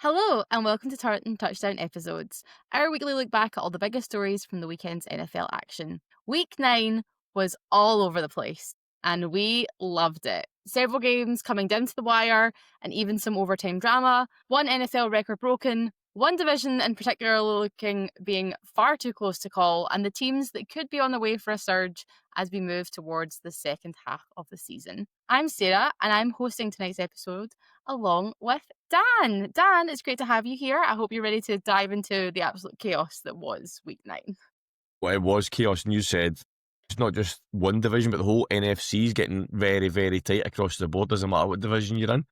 Hello, and welcome to Tartan Touchdown Episodes, our weekly look back at all the biggest stories from the weekend's NFL action. Week 9 was all over the place, and we loved it. Several games coming down to the wire, and even some overtime drama, one NFL record broken, one division in particular looking being far too close to call, and the teams that could be on the way for a surge as we move towards the second half of the season. I'm Sarah, and I'm hosting tonight's episode along with Dan. Dan, it's great to have you here. I hope you're ready to dive into the absolute chaos that was week 9. Well, it was chaos, and you said it's not just one division, but the whole NFC is getting very, very tight across the board. Doesn't matter what division you're in.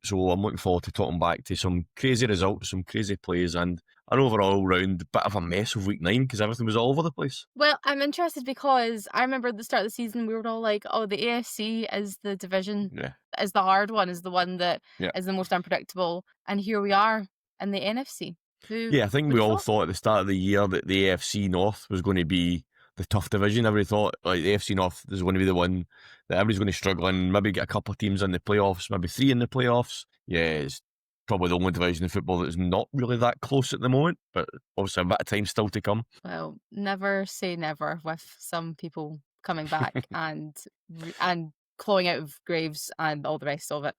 So I'm looking forward to talking back to some crazy results, some crazy plays, and an overall round bit of a mess of week 9 because everything was all over the place. Well, I'm interested because I remember at the start of the season, we were all like, oh, the AFC is the division, Yeah, is the hard one, is the one that yeah. is the most unpredictable. And here we are in the NFC. Who Yeah, I think would we have all thought? thought at the start of the year that the AFC North was going to be the tough division. Everybody thought like the AFC North is going to be the one that everybody's going to struggle in, maybe get a couple of teams in the playoffs, maybe 3 in the playoffs. Yeah, it's probably the only division in football that's not really that close at the moment, but obviously a bit of time still to come. Well, never say never with some people coming back and clawing out of graves and all the rest of it.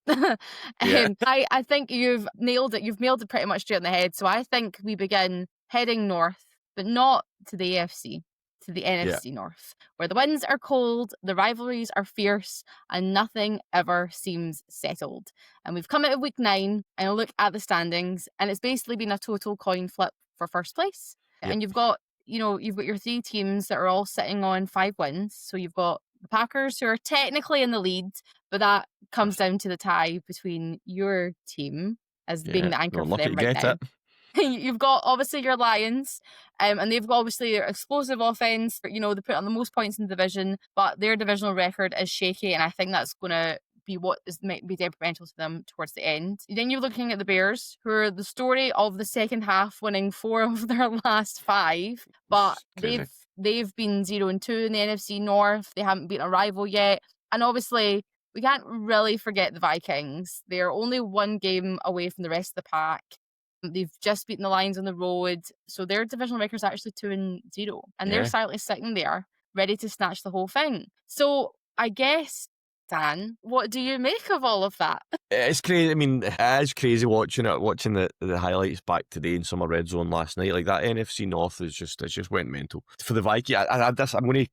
Yeah, I think you've nailed it. You've nailed it pretty much straight on the head. So I think we begin heading north, but not to the AFC, to the yeah. NFC North, where the winds are cold, the rivalries are fierce, and nothing ever seems settled. And we've come out of week 9 and look at the standings, and it's basically been a total coin flip for first place. Yep. And you've got your 3 teams that are all sitting on 5 wins. So you've got the Packers, who are technically in the lead, but that comes down to the tie between your team as being Yeah, the anchor we're for lucky them to right get now. it. You've got obviously your Lions, and they've got obviously their explosive offense. They put on the most points in the division, but their divisional record is shaky, and I think that's going to be what might be detrimental to them towards the end. Then you're looking at the Bears, who are the story of the second half, winning 4 of their last 5, but It's crazy. they've been 0-2 in the NFC North. They haven't beaten a rival yet, and obviously we can't really forget the Vikings. They're only 1 game away from the rest of the pack. They've just beaten the Lions on the road, so their divisional record is actually 2-0, and they're Yeah. silently sitting there, ready to snatch the whole thing. So I guess, Dan, what do you make of all of that? It's crazy. I mean, it is crazy watching the highlights back today in Summer Red Zone last night. Like that NFC North is just, it just went mental. For the Vikings, I'm going to,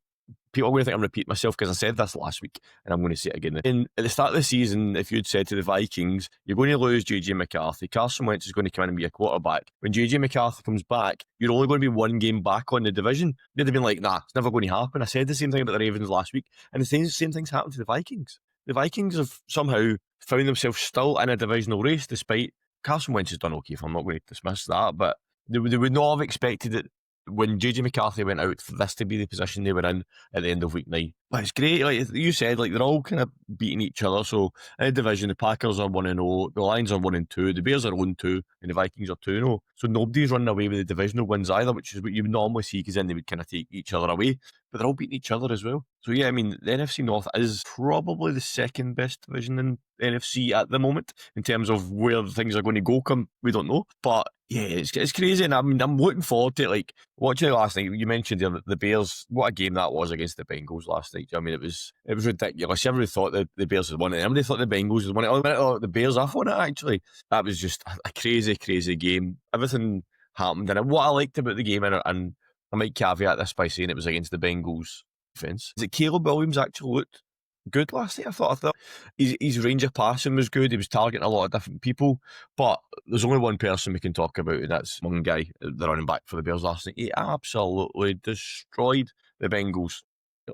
people are going to think I'm repeating myself because I said this last week and I'm going to say it again. At the start of the season, if you'd said to the Vikings, you're going to lose JJ McCarthy, Carson Wentz is going to come in and be a quarterback. When JJ McCarthy comes back, you're only going to be 1 game back on the division. You'd have been like, nah, it's never going to happen. I said the same thing about the Ravens last week, and the same thing's happened to the Vikings. The Vikings have somehow found themselves still in a divisional race despite Carson Wentz has done okay, if I'm not going to dismiss that, but they would not have expected it when JJ McCarthy went out for this to be the position they were in at the end of week 9. But it's great, like you said, like they're all kind of beating each other. So in the division, the Packers are 1-0, the Lions are 1-2, the Bears are 0-2, and the Vikings are 2-0. So nobody's running away with the divisional wins either, which is what you would normally see because then they would kind of take each other away. But they're all beating each other as well. So yeah, I mean, the NFC North is probably the second best division in the NFC at the moment in terms of where things are going to go. We don't know, but yeah, it's crazy, and I'm looking forward to it. Like watching it last night, you mentioned the Bears. What a game that was against the Bengals last night. I mean, it was ridiculous. Everybody thought that the Bears had won it. Everybody thought the Bengals had won it. Oh, the Bears have won it. Actually, that was just a crazy, crazy game. Everything happened, and what I liked about the game, and I might caveat this by saying it was against the Bengals defence, is that Caleb Williams actually looked good last night. I thought his range of passing was good. He was targeting a lot of different people, but there's only one person we can talk about, and that's one guy, the running back for the Bears last night. He absolutely destroyed the Bengals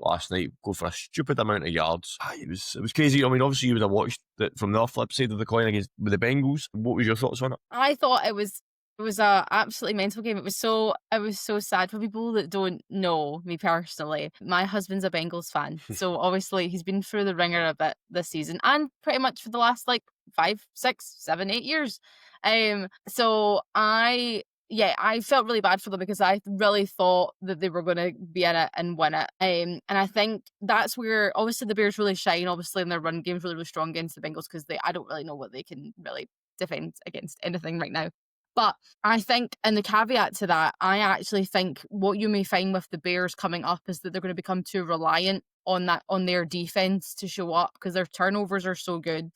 last night, go for a stupid amount of yards. It was crazy. I mean, obviously you would have watched it from the flip side of the coin against with the Bengals. What was your thoughts on it? I thought it was a absolutely mental game. It was so sad for people that don't know me personally. My husband's a Bengals fan, so obviously he's been through the ringer a bit this season, and pretty much for the last 5, 6, 7, 8 years. So I felt really bad for them because I really thought that they were going to be in it and win it. And I think that's where obviously the Bears really shine. Obviously, in their run game's really, really strong against the Bengals because I don't really know what they can really defend against anything right now. But I think, and the caveat to that, I actually think what you may find with the Bears coming up is that they're going to become too reliant on their defense to show up because their turnovers are so good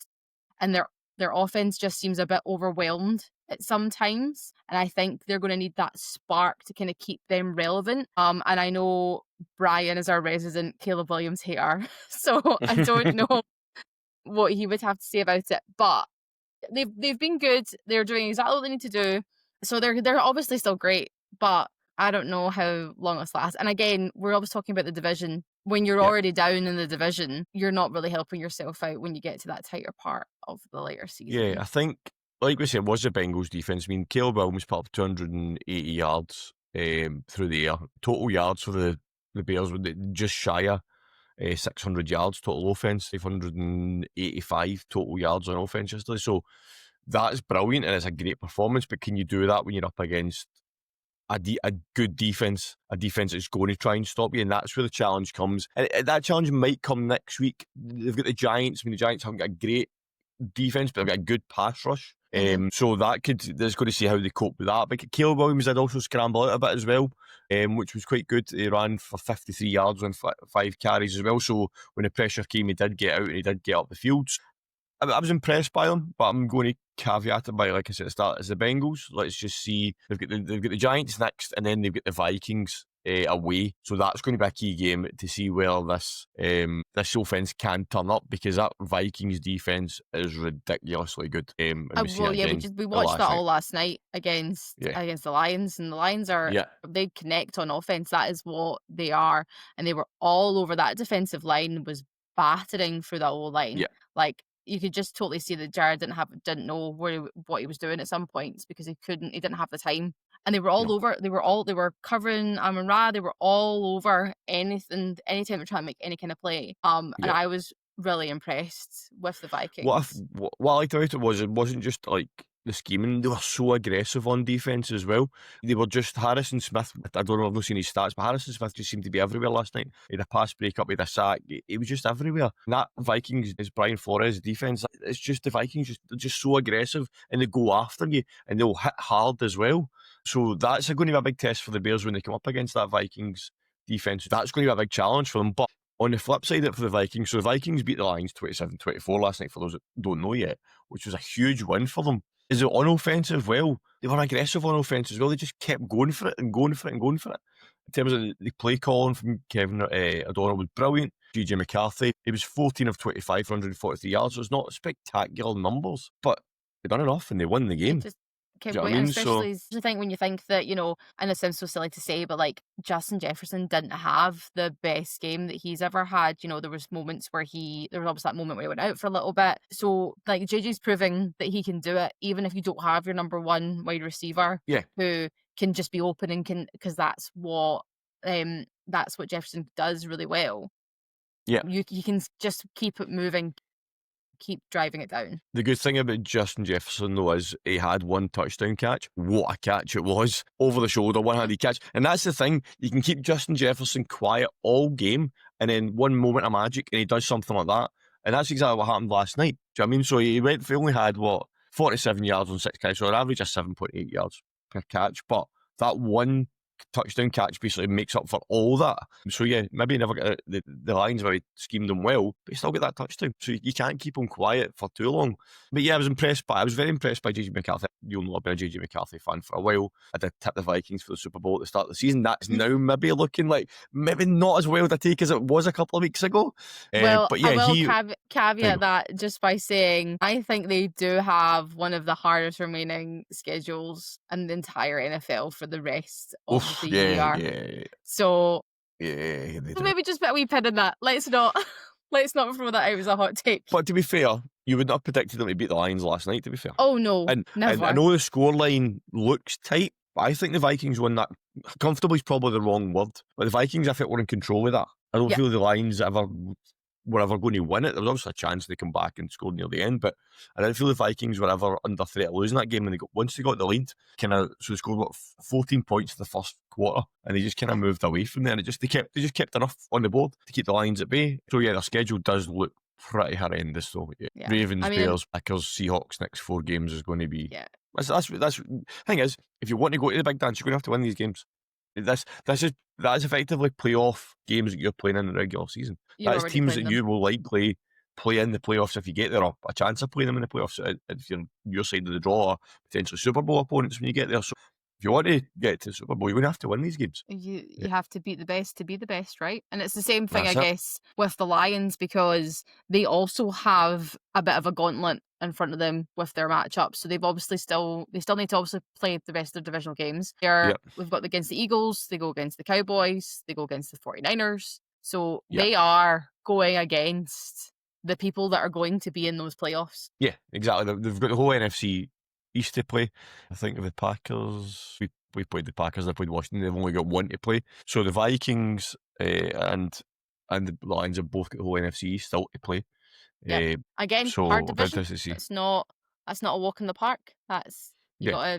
and their offense just seems a bit overwhelmed at some times. And I think they're going to need that spark to kind of keep them relevant. And I know Brian is our resident Caleb Williams hater, so I don't know what he would have to say about it. But they've been good. They're doing exactly what they need to do. So they're obviously still great, but I don't know how long this lasts. And again, we're always talking about the division. When you're Yeah. already down in the division, you're not really helping yourself out when you get to that tighter part of the later season. Yeah, I think, like we said, was the Bengals defense. I mean, Caleb Williams put up 280 yards through the air. Total yards for the Bears were just shy of 600 yards total offense, 585 total yards on offense yesterday. So that's brilliant and it's a great performance. But can you do that when you're up against a good defense, a defense that's going to try and stop you? And that's where the challenge comes. And that challenge might come next week. They've got the Giants. I mean, the Giants haven't got a great defense, but they've got a good pass rush. So there's going to see how they cope with that. But Caleb Williams did also scramble out a bit as well, which was quite good. He ran for 53 yards on 5 carries as well. So when the pressure came, he did get out and he did get up the field. I was impressed by them, but I'm going to caveat it by, like I said at the start, as the Bengals. Let's just see. They've got the Giants next, and then they've got the Vikings away. So that's going to be a key game to see where this offense can turn up, because that Vikings defense is ridiculously good. And we watched that all last night against the Lions, and the Lions they connect on offense. That is what they are, and they were all over. That defensive line was battering through that whole line. Yeah. Like, you could just totally see that Jared didn't know what he was doing at some points because he didn't have the time. And they were all over. They were covering Amon-Ra. They were all over anything, anytime they're trying to make any kind of play. And I was really impressed with the Vikings. What I liked about it wasn't just like the scheming. They were so aggressive on defense as well. They were just Harrison Smith. I don't know, I've not seen his stats, but Harrison Smith just seemed to be everywhere last night. He had a pass breakup, he had a sack. He was just everywhere. And that Vikings is Brian Flores defense. It's just the Vikings. They're just so aggressive and they go after you and they'll hit hard as well. So that's going to be a big test for the Bears when they come up against that Vikings defense. That's going to be a big challenge for them. But on the flip side of it for the Vikings, so the Vikings beat the Lions 27-24 last night, for those that don't know yet, which was a huge win for them. Is it on offensive? Well, they were aggressive on offense as well. They just kept going for it and going for it and going for it. In terms of the play calling from Kevin O'Donnell was brilliant. JJ McCarthy, he was 14 of 25 for 143 yards. So it's not spectacular numbers, but they done enough and they won the game. Kept going, and especially I think when you think that, and it sounds so silly to say, but like Justin Jefferson didn't have the best game that he's ever had. There was moments where there was obviously that moment where he went out for a little bit. So like JJ's proving that he can do it, even if you don't have your number one wide receiver who can just be open and because that's what Jefferson does really well. Yeah, you can just keep it moving. Keep driving it down. The good thing about Justin Jefferson, though, is he had one touchdown catch. What a catch it was. Over the shoulder, one-handed catch. And that's the thing. You can keep Justin Jefferson quiet all game, and then one moment of magic, and he does something like that. And that's exactly what happened last night. Do you know what I mean? So he only had, 47 yards on 6 catches, so an average of 7.8 yards per catch. But that one touchdown catch basically makes up for all that. So yeah, maybe he never got the Lions maybe schemed him well, but he still got that touchdown. So you can't keep him quiet for too long. But yeah, I was very impressed by JJ McCarthy. You'll know I've been a JJ McCarthy fan for a while. I did tip the Vikings for the Super Bowl at the start of the season. That's now maybe looking like maybe not as well to take as it was a couple of weeks ago. But yeah, I will caveat that just by saying I think they do have one of the hardest remaining schedules in the entire NFL for the rest of the year. Yeah. So maybe just put a wee pin in that. Let's not throw that out as a hot take. But to be fair, you would not have predicted them to beat the Lions last night, to be fair. Oh no, never. And I know the scoreline looks tight, but I think the Vikings won that. Comfortably is probably the wrong word. But the Vikings, I think, were in control of that. I don't feel the Lions were ever going to win it. There was obviously a chance they come back and score near the end, but I didn't feel the Vikings were ever under threat of losing that game. And once they got the lead, so they scored 14 points in the first quarter, and they just kind of moved away from there. And they just kept enough on the board to keep the Lions at bay. So yeah, their schedule does look pretty horrendous though. Yeah. Yeah. Ravens, I mean, Bears, Packers, Seahawks next 4 games is going to be. yeah, That's thing is, if you want to go to the big dance, you're going to have to win these games. That is effectively playoff games that you're playing in the regular season. you're That is already teams playing that them. you will likely play in the playoffs if you get there, or a chance of playing them in the playoffs if you're your side of the draw, or potentially Super Bowl opponents when you get there. So if you want to get to the Super Bowl, you're going to have to win these games. You Yeah, have to beat the best to be the best, right? And it's the same thing, I that's it. guess, with the Lions because they also have a bit of a gauntlet in front of them with their matchups. So they've obviously they still need to obviously play the rest of their divisional games. Yep, We've got against the Eagles, they go against the Cowboys, they go against the 49ers. So yep. they are going against the people that are going to be in those playoffs. Yeah, exactly. They've got the whole NFC East to play. I think of the Packers. We played the Packers. They played Washington. They've only got one to play. So the Vikings and the Lions have both got the whole NFC East still to play. Yep. Uh, Again, hard so I'll be division. interested to see. That's not a walk in the park. That's Yeah,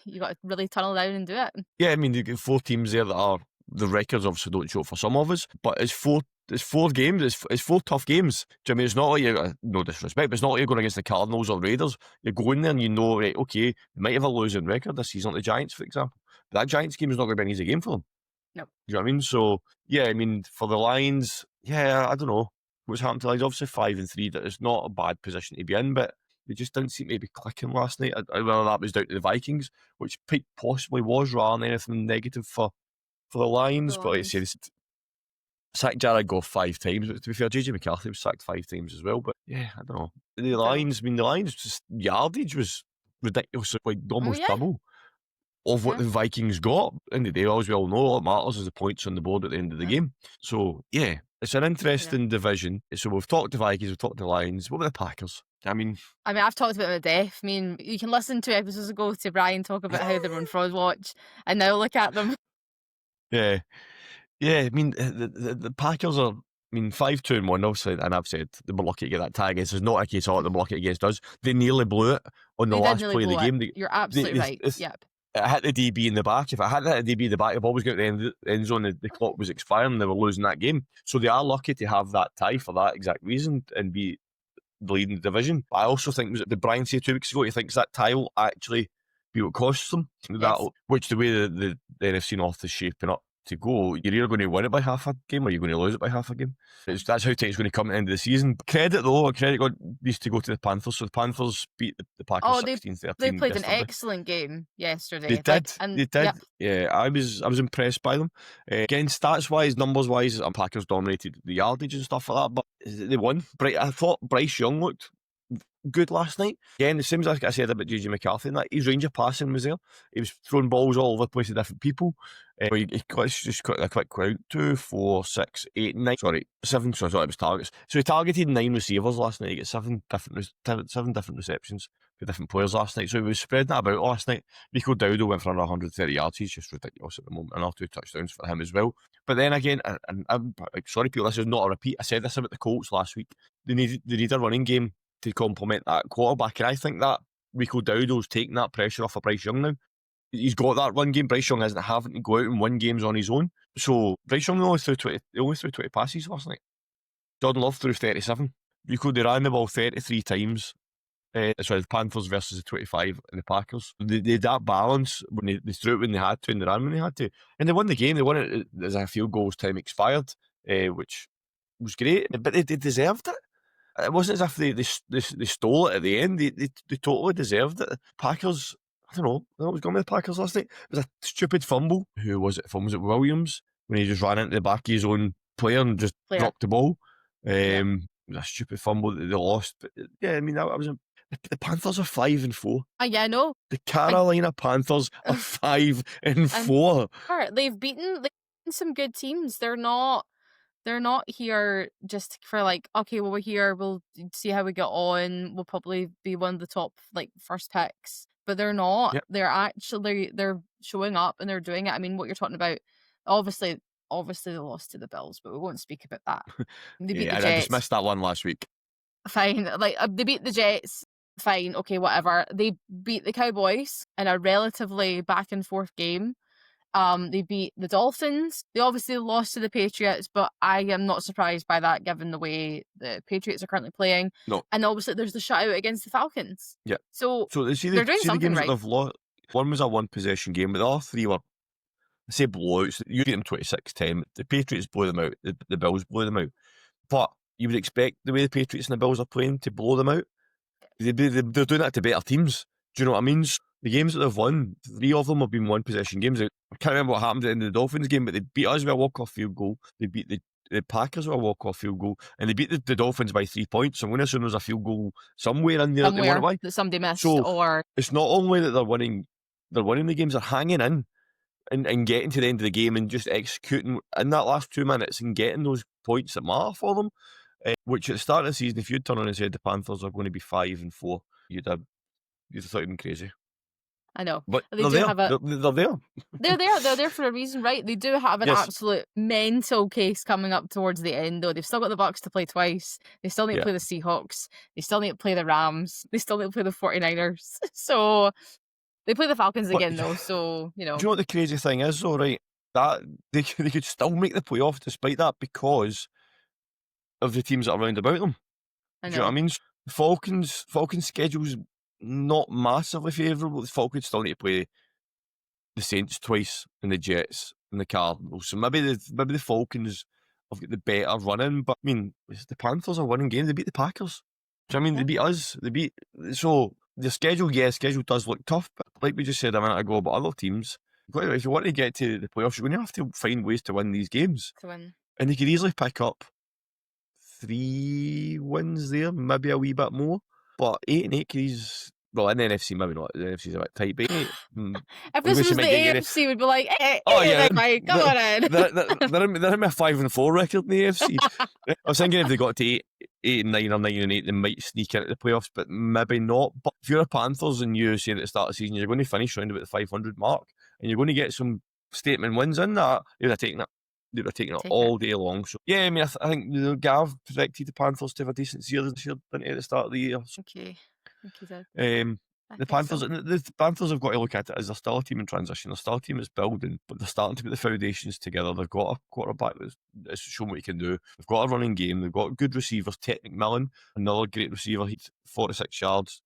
you gotta really tunnel down and do it. yeah. I mean, you get 4 teams there that are the records obviously don't show it for some of us, but it's four. It's 4 games. It's 4 tough games. Do you know what I mean? It's not like you're no disrespect, but it's not like you're going against the Cardinals or Raiders. You're going there and you know, right? Okay, they might have a losing record this season, like the Giants, for example. But that Giants game is not going to be an easy game for them. No. Do you know what I mean? So yeah, I mean for the Lions, yeah, I don't know what's happened to the Lions. Obviously 5-3, that is not a bad position to be in, but they just didn't seem to be clicking last night. Whether that was down to the Vikings, which possibly was, rather than anything negative for the Lions. The But like I say, Lions. sacked Jared Goff 5 times. But to be fair, JJ McCarthy was sacked 5 times as well. But yeah, I don't know. The Fair. Lions, I mean, the Lions just yardage was ridiculous, like Oh almost yeah, double of what yeah, the Vikings got. And the day, as we all know, what matters is the points on the board at the end of the yeah, game. So yeah, it's an yeah. interesting division. So we've talked to Vikings, we've talked to Lions. What about the Packers? I mean, I've talked about them to death. I mean, you can listen to episodes ago to Brian talk about how they were on fraud watch, and now look at them. yeah, yeah. I mean, the Packers are. I mean, 5-2-1, obviously, and I've said they were lucky to get that tag. It's not a case of they were lucky against us. They nearly blew it on the They did last nearly play of the blow it. game. You're absolutely right. Yep. It hit the DB in the back. If it hadn't hit the DB in the back, the ball was going to the end zone. The clock was expiring. And they were losing that game. So they are lucky to have that tie for that exact reason and be leading the division. But I also think, was it the Brian said 2 weeks ago, he thinks that tie will actually be what costs them. Yes. Which the way the NFC North is shaping up to go, you're either going to win it by half a game or you're going to lose it by half a game. That's how tight it's going to come at the end of the season. Credit needs to go to the Panthers. So the Panthers beat the Packers Oh, 16-13 they played an yesterday. excellent game They yesterday. did. And They did. yep. Yeah, I was impressed by them. Again, stats wise, numbers wise, Packers dominated the yardage and stuff like that. But they won. I thought Bryce Young looked good last night. Again, the same as I said about JJ McCarthy, and that his range of passing was there. He was throwing balls all over the place to different people. But he got just got a quick count: 2, 4, 6, 8, 9. Sorry, 7. Sorry, it was targets. So he targeted 9 receivers last night. He got 7 different receptions for different players last night. So he was spreading that about last night. Rico Dowdle went for another 130 yards. He's just ridiculous at the moment. Another 2 touchdowns for him as well. But then again, and I'm like, sorry, people, this is not a repeat. I said this about the Colts last week. They need a running game to complement that quarterback. And I think that Rico Dowdle's taking that pressure off of Bryce Young now. He's got that run game. Bryce Young isn't having to go out and win games on his own. So Bryce Young only threw 20 passes last night. Jordan Love threw 37. Rico, they ran the ball 33 times. Sorry, the Panthers versus the 25 and the Packers. They had that balance when they threw it when they had to and they ran when they had to. And they won the game. They won it as a field goal as time expired, which was great. But they deserved it. It wasn't as if they stole it at the end. They totally deserved it. Packers, I don't know. I was going with the Packers last night. It was a stupid fumble. Who was it from? Was it Williams? When he just ran into the back of his own player and just dropped the ball. Yep. It was a stupid fumble that they lost. But yeah, I mean, the Panthers are 5-4. Yeah, I know. The Carolina Panthers are 5-4. They've beaten some good teams. They're not here just for like, okay, well, we're here, we'll see how we get on. We'll probably be one of the top first picks. But they're not. Yep. They're showing up and they're doing it. I mean, what you're talking about, obviously they lost to the Bills, but we won't speak about that. They beat the Jets. I dismissed that one last week. Fine. They beat the Jets. Fine. Okay, whatever. They beat the Cowboys in a relatively back and forth game. They beat the Dolphins. They obviously lost to the Patriots, but I am not surprised by that given the way the Patriots are currently playing. No. And obviously there's the shutout against the Falcons. Yeah. So see they're doing the something games right. that they've lost. One was a one possession game, but the other three were, I say blowouts. You beat them 26-10. The Patriots blow them out. The Bills blow them out. But you would expect the way the Patriots and the Bills are playing to blow them out. They're doing that to better teams. Do you know what I mean? So the games that they've won, 3 of them have been one possession games. I can't remember what happened in the Dolphins game, but they beat us with a walk-off field goal. They beat the Packers with a walk-off field goal, and they beat the Dolphins by 3 points. So I'm going to assume there's a field goal somewhere in there that they won it by. That somebody missed. So or it's not only that they're winning the games, they're hanging in and getting to the end of the game and just executing in that last 2 minutes and getting those points that matter for them. Which at the start of the season, if you'd turn on and said the Panthers are going to be 5-4, you'd have thought you'd been crazy. I know. But they they're do there. have a They're there. They're there for a reason, right? They do have an absolute mental case coming up towards the end, though. They've still got the Bucks to play twice. They still need to play the Seahawks. They still need to play the Rams. They still need to play the 49ers. So they play the Falcons again, though. So, Do you know what the crazy thing is, though, right? That they could still make the playoff despite that because of the teams that are round about them. I know. Do you know what I mean? Falcons' schedule's not massively favourable. The Falcons still need to play the Saints twice and the Jets and the Cardinals. So maybe the Falcons have got the better running. But I mean, the Panthers are winning games. They beat the Packers. Do you know what I mean? They beat us. So the schedule does look tough. But like we just said a minute ago about other teams, if you want to get to the playoffs, you're going to have to find ways to win these games. And they could easily pick up 3 wins there, maybe a wee bit more. But 8-8 is, well, in the NFC, maybe not. The NFC's a bit tight, but 8. If this was the AFC, we'd be like, hey, come on in. They're in a 5-4 record in the AFC. I was thinking if they got to 8-9 or 9-8, they might sneak into the playoffs, but maybe not. But if you're a Panthers and you say at the start of the season you're going to finish around about the 500 mark, and you're going to get some statement wins in that, you'd have taken it. They were taking it all day long. So yeah, I mean, I think Gav predicted the Panthers to have a decent season this year, didn't he, at the start of the year? So, okay. I think he did. The Panthers have got to look at it as they're still a team in transition. They're still a team that's building, but they're starting to put the foundations together. They've got a quarterback that's shown what he can do. They've got a running game. They've got good receivers. Ted McMillan, another great receiver, he hit 46 yards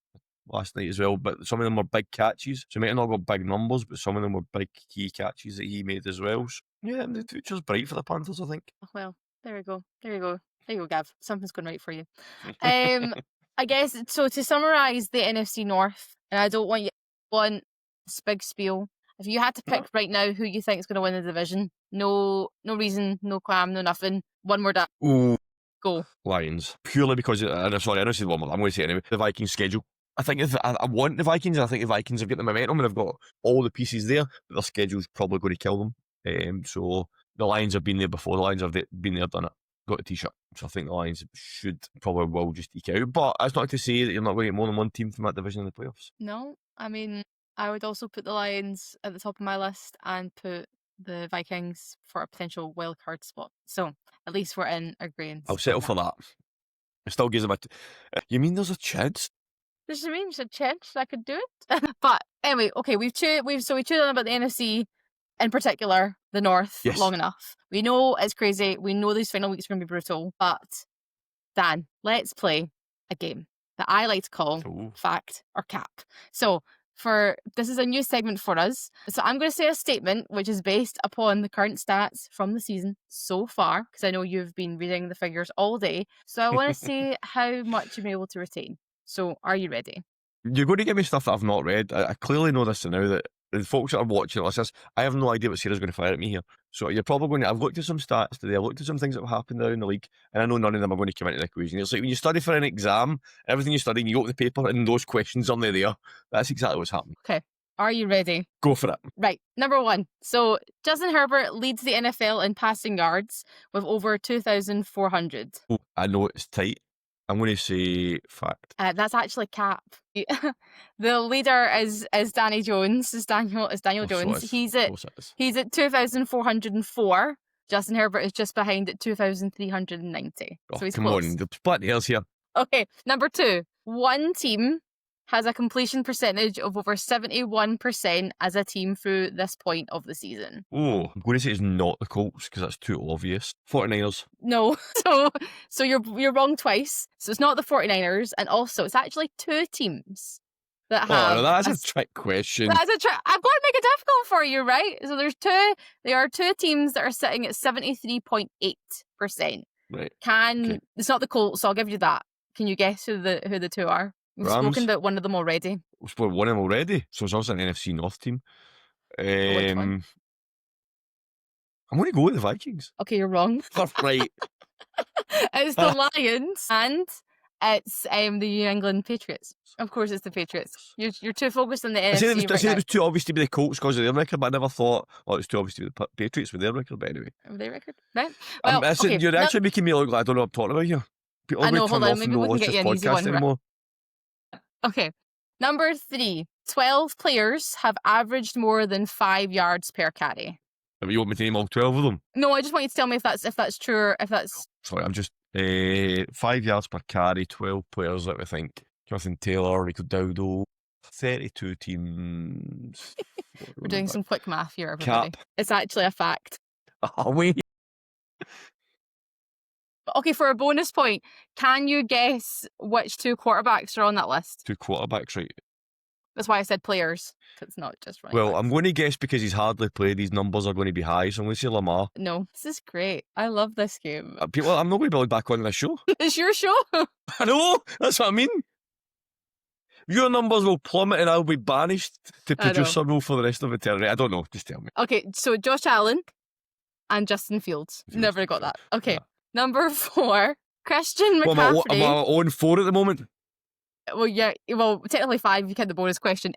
last night as well, but some of them were big catches. So he might have not got big numbers, but some of them were big key catches that he made as well. So, yeah, the future's bright for the Panthers, I think. Well, there we go. There you go, Gav. Something's going right for you. I guess, so to summarise the NFC North, and I don't want you to want this big spiel. If you had to pick right now who you think is going to win the division, no reason, no qualm, no nothing, one word up. Ooh. Go. Lions. Purely because, I know it's one more, I'm going to say it anyway, the Vikings schedule. I think I want the Vikings, and I think the Vikings have got the momentum and they've got all the pieces there, but their schedule's probably going to kill them. So the Lions have been there before. The Lions have been there, done it, got a t-shirt. So I think the Lions will just eke out. But that's not to say that you're not going to get more than one team from that division in the playoffs. No, I mean, I would also put the Lions at the top of my list and put the Vikings for a potential wild card spot. So at least we're in agreement. I'll settle for that. It still gives them you mean there's a chance? Does it mean there's a chance I could do it? But anyway, okay, we've chewed on about the NFC in particular, the North, long enough. We know it's crazy. We know these final weeks are going to be brutal. But Dan, let's play a game that I like to call Fact or Cap. So this is a new segment for us. So I'm going to say a statement which is based upon the current stats from the season so far, because I know you've been reading the figures all day. So I want to see how much you've been able to retain. So are you ready? You're going to give me stuff that I've not read. I clearly know this now, that the folks that are watching this, I have no idea what Sarah's going to fire at me here. So you're probably going to, I've looked at some stats today, I've looked at some things that have happened there in the league, and I know none of them are going to come into the equation. It's like when you study for an exam, everything you study, and you open the paper and those questions are there. That's exactly what's happening. Okay. Are you ready? Go for it. Right. Number 1. So Justin Herbert leads the NFL in passing yards with over 2,400. Oh, I know it's tight. I'm going to say fact. That's actually Cap. The leader is Danny Jones. Is Daniel Jones. So he's at 2,404. Justin Herbert is just behind at 2,390. So he's come close. on, the split hairs here. Okay, number 2. One team has a completion percentage of over 71% as a team through this point of the season? Oh, I'm going to say it's not the Colts because that's too obvious. 49ers. No. So you're wrong twice. So it's not the 49ers, and also it's actually two teams that Oh, have no, that's a trick question. That's a I've got to make it difficult for you, right? So there are two teams that are sitting at 73.8%. Right. It's not the Colts, so I'll give you that. Can you guess who the two are? We've Rams. spoken about one of them already. We've spoken one of them already. So it's also an NFC North team. Which one? I'm going to go with the Vikings. Okay, you're wrong. Right. It's the Lions and it's the New England Patriots. Of course, it's the Patriots. You're too focused on the NFC. I said it was too obvious to be the Colts because of their record, but I never thought, it was too obvious to be the Patriots with their record. But anyway, their record, right? Well, okay, you're actually making me look like I don't know what I'm talking about here. People I know. Hold on, off maybe and we can watch get this you an easy podcast one. anymore. Okay, number 3. 12 players have averaged more than 5 yards per carry. You want me to name all 12 of them? No, I just want you to tell me if that's true or if that's. Sorry, I'm just 5 yards per carry, 12 players. Let me think. Jonathan Taylor, Rico Dowdle, 32 teams. We're doing some quick math here, everybody. Cap. It's actually a fact. Oh, wait. Okay, for a bonus point, can you guess which 2 quarterbacks are on that list? 2 quarterbacks, right? That's why I said players. It's not just running Well, backs. I'm going to guess because he's hardly played, these numbers are going to be high, so I'm going to say Lamar. No, this is great. I love this game. People, I'm not going to be allowed back on this show. It's your show. I know, that's what I mean. Your numbers will plummet and I'll be banished to producer role for the rest of eternity. I don't know, just tell me. Okay, so Josh Allen and Justin Fields. Never got that. Okay, Yeah. Number 4, Christian McCaffrey. Well, am I on 4 at the moment? Well, yeah, technically 5 if you count the bonus question.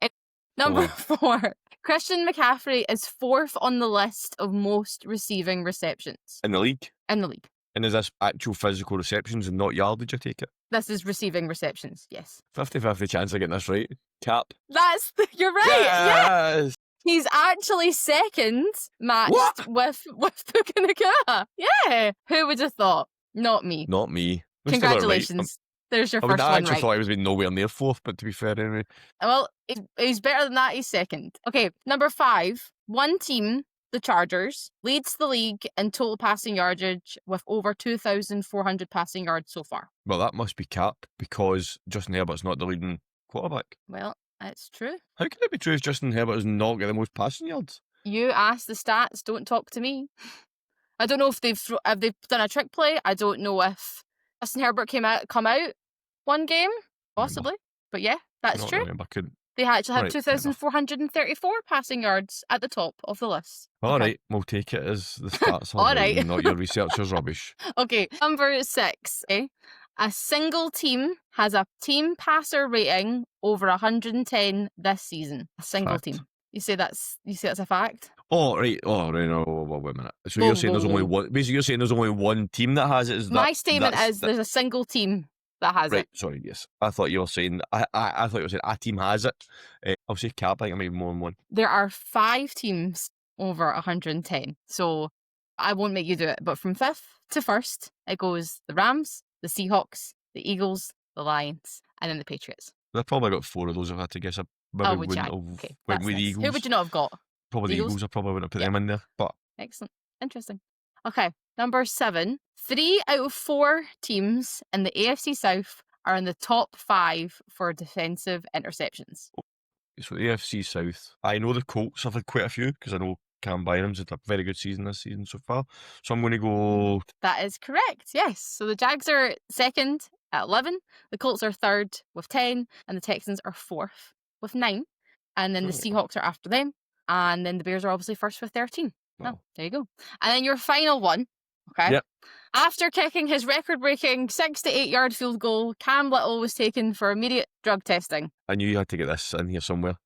Number 4, Christian McCaffrey is 4th on the list of most receiving receptions. In the league? In the league. And is this actual physical receptions and not yardage, I take it? This is receiving receptions, yes. 50-50 chance of getting this right. Cap. You're right, yes! yeah. He's actually second, matched with Puka Nakua. Yeah. Who would have thought? Not me. Not me. Congratulations. There's your first one right. I actually thought he was nowhere near 4th, but to be fair anyway. Well, he's better than that. He's second. Okay, number 5. One team, the Chargers, leads the league in total passing yardage with over 2,400 passing yards so far. Well, that must be Cap because Justin Herbert's not the leading quarterback. Well, it's true. How can it be true if Justin Herbert is not getting the most passing yards? You ask the stats, don't talk to me. I don't know if they've done a trick play. I don't know if Justin Herbert come out one game, possibly. But yeah, that's true. They actually have 2,434 passing yards at the top of the list. All right, we'll take it as the stats are All right. not your researcher's rubbish. Okay, number 6. A single team has a team passer rating over 110 this season. A single team. You say that's a fact? Oh, right. Oh, right. No, wait a minute. So you're saying there's only one. Basically, you're saying there's only one team that has it. My statement is there's a single team that has it. Right. Sorry. Yes. I thought you were saying. I thought you were saying a team has it. I'll say Cap. I think I might be more than one. There are 5 teams over 110. So I won't make you do it. But from 5th to 1st, it goes the Rams, the Seahawks, the Eagles, the Lions, and then the Patriots. I've probably got 4 of those if I had to guess. I would you? Okay, went with the Eagles. Who would you not have got? Probably the Eagles. I probably wouldn't have put them in there. But excellent. Interesting. Okay, number 7. 3 out of 4 teams in the AFC South are in the top 5 for defensive interceptions. So the AFC South, I know the Colts have had quite a few because I know Cam Byram's had a very good season this season so far. So I'm going to go... That is correct, yes. So the Jags are second at 11, the Colts are third with 10, and the Texans are 4th with 9. And then the Seahawks are after them. And then the Bears are obviously first with 13. Wow. Oh, there you go. And then your final one, okay? Yep. After kicking his record-breaking 6 to 8 yard field goal, Cam Little was taken for immediate drug testing. I knew you had to get this in here somewhere.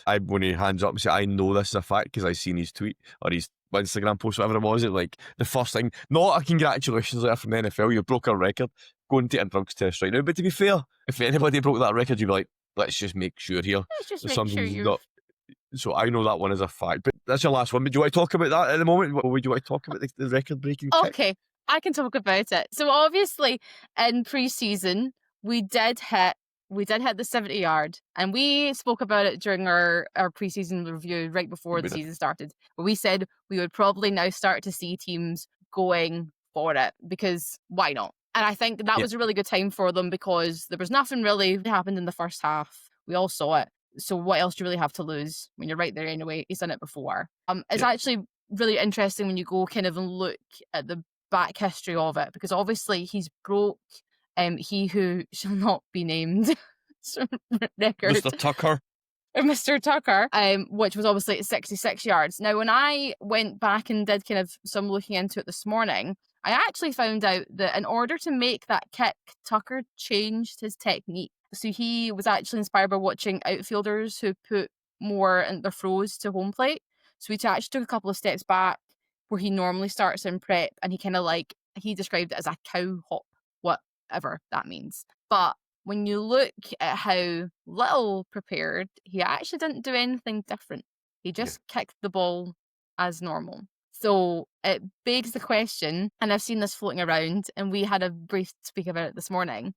I'm going to hands up and say I know this is a fact because I seen his tweet or his Instagram post, whatever it was. It like the first thing, not a congratulations letter from the NFL. You broke a record. Go and take a drugs test right now. But to be fair, if anybody broke that record, you'd be like, let's just make sure here. Let's just make sure you're... not. So I know that one is a fact. But that's your last one. But do you want to talk about that at the moment? Or would you want to talk about the record-breaking kick? Okay, I can talk about it. So obviously in pre-season, we did hit we did hit the 70-yard, and we spoke about it during our preseason review right before the season started. But we said we would probably now start to see teams going for it, because why not? And I think that was a really good time for them, because there was nothing really happened in the first half. We all saw it. So what else do you really have to lose when you're right there anyway? He's done it before. It's actually really interesting when you go kind of and look at the back history of it, because obviously he's broke he who shall not be named record. Mr. Tucker. Mr. Tucker, which was obviously at 66 yards. Now, when I went back and did kind of some looking into it this morning, I actually found out that in order to make that kick, Tucker changed his technique. So he was actually inspired by watching outfielders who put more in their throws to home plate. So he actually took a couple of steps back where he normally starts in prep, and he kind of he described it as a cow hop, whatever that means. But when you look at how little prepared, he actually didn't do anything different. He just kicked the ball as normal. So it begs the question, and I've seen this floating around, and we had a brief speak about it this morning,